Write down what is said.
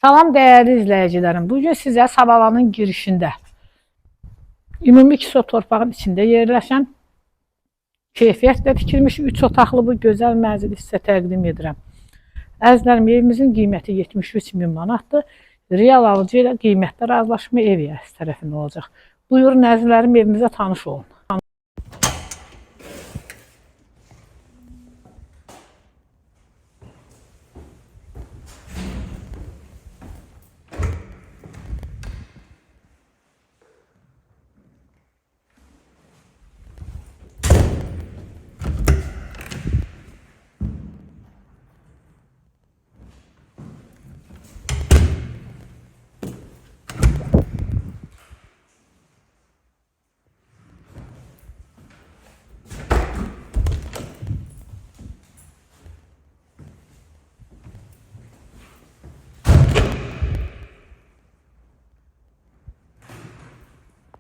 Salam değerli izləyicilərim. Bugün sizə Sabalanın girişində ümumi 2 sot torpağın içində yerləşən keyfiyyətlə tikilmiş 3 otaqlı bu gözəl mənzili sizə təqdim edirəm. Əzizlərim, evimizin qiyməti 73.000 manatdır. Real alıcı ilə qiymətdə razılaşma ev yəhəsi tərəfindən olacaq. Buyurun əzizlərim, evimizə tanış olun.